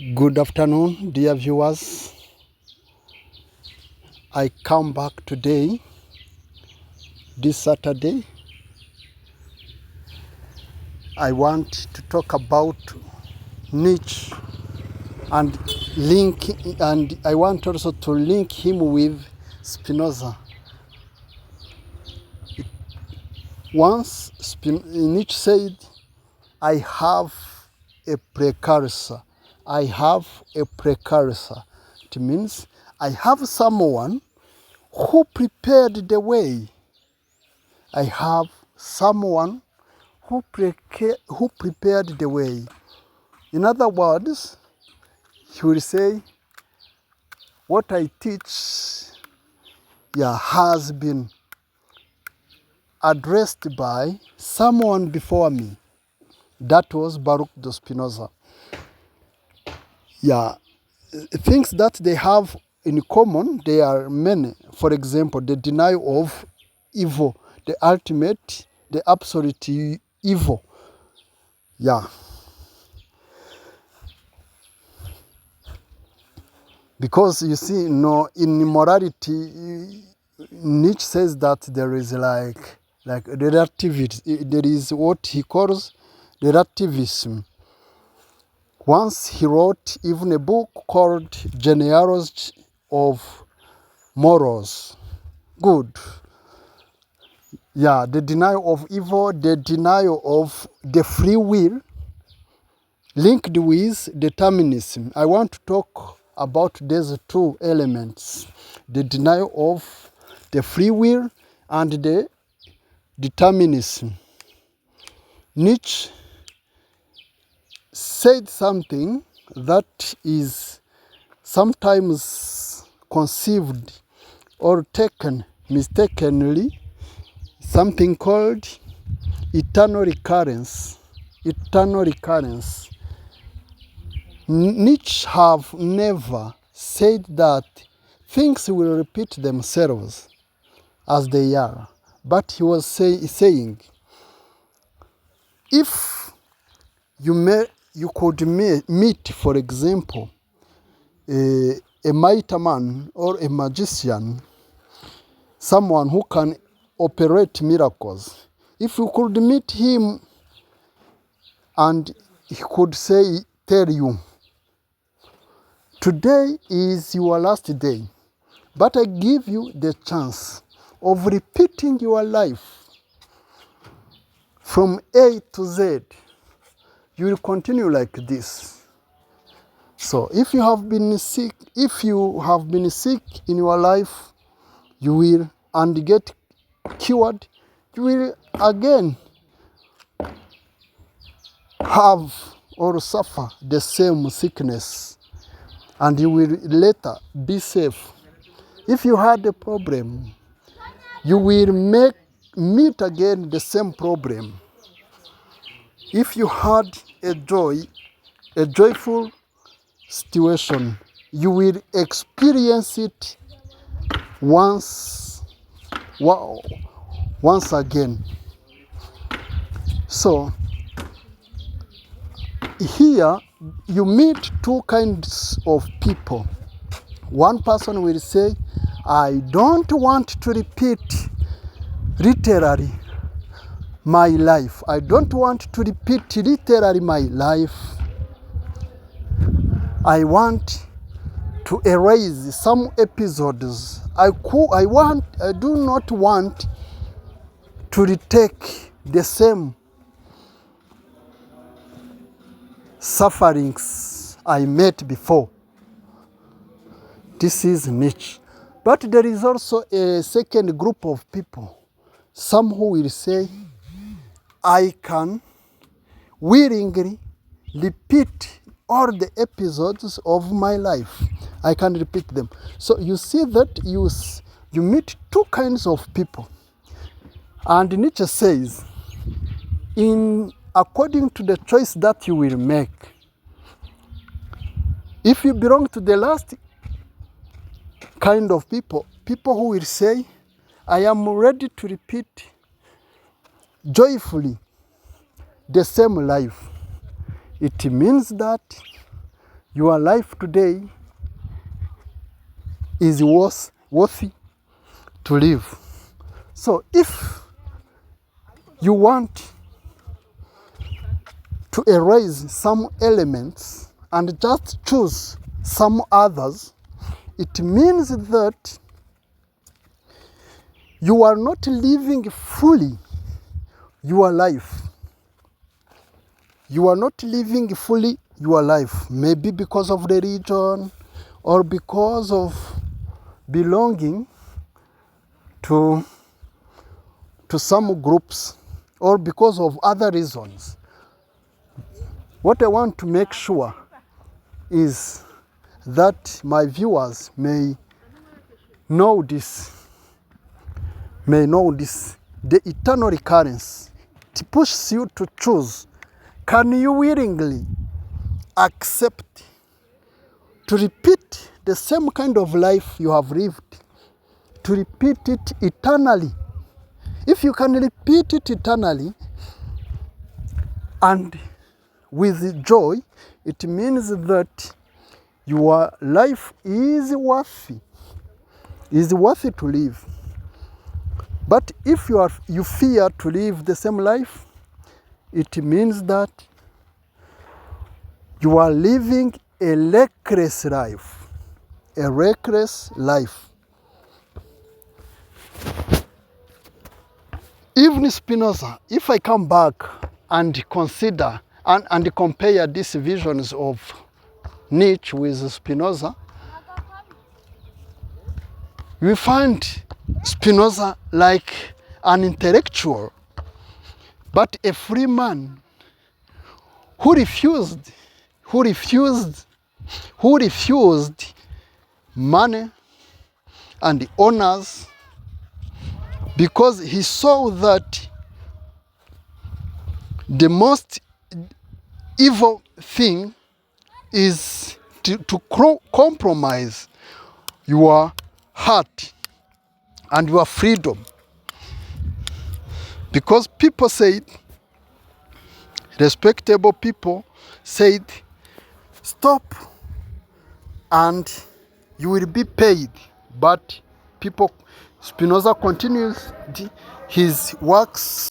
Good afternoon, dear viewers. I come back today, this Saturday. I want to talk about Nietzsche and I want also to link him with SPiNOZA. Once Nietzsche said, I have a precursor. I have a precursor. It means I have someone who prepared the way. I have someone who prepared the way. In other words, he will say, what I teach has been addressed by someone before me. That was Baruch de Spinoza. Things that they have in common, there are many. For example, the denial of evil, the ultimate, the absolute evil. Because you see, in morality, Nietzsche says that there is like relativism. There is what he calls relativism. Once he wrote even a book called Genealogy of Morals. Good. The denial of evil, the denial of the free will, linked with determinism. I want to talk about these two elements, the denial of the free will and the determinism. Nietzsche said something that is sometimes conceived or taken mistakenly, something called eternal recurrence. Eternal recurrence. Nietzsche have never said that things will repeat themselves as they are, but he was saying, if you could meet, for example, a mighty man or a magician, someone who can operate miracles, if you could meet him and he could tell you, today is your last day, but I give you the chance of repeating your life from A to Z. You will continue like this. So if you have been sick, in your life, you will and get cured, you will again have or suffer the same sickness, and you will later be safe. If you had a problem, you will meet again the same problem. If you had a joyful situation, you will experience it once again. So here you meet two kinds of people. One person will say, I don't want to repeat literally my life. I don't want to repeat literally my life. I want to erase some episodes. I do not want to retake the same sufferings I met before. This is Nietzsche. But there is also a second group of people. Some who will say, I can willingly repeat all the episodes of my life. I can repeat them. So you see that you meet two kinds of people. And Nietzsche says, according to the choice that you will make, if you belong to the last kind of people who will say, I am ready to repeat joyfully the same life, it means that your life today is worthy to live. So if you want to erase some elements and just choose some others, it means that you are not living fully your life. You are not living fully your life, maybe because of religion or because of belonging to some groups or because of other reasons. What I want to make sure is that my viewers may know this, the eternal recurrence. It pushes you to choose. Can you willingly accept to repeat the same kind of life you have lived, to repeat it eternally? If you can repeat it eternally and with joy, it means that your life is worthy to live. But if you fear to live the same life, it means that you are living a reckless life. A reckless life. Even SPiNOZA, if I come back and consider and compare these visions of Nietzsche with SPiNOZA, we find SPiNOZA like an intellectual, but a free man who refused money and honors because he saw that the most evil thing is to compromise your heart and your freedom. Because people said, respectable people said, stop and you will be paid. But SPiNOZA continues his works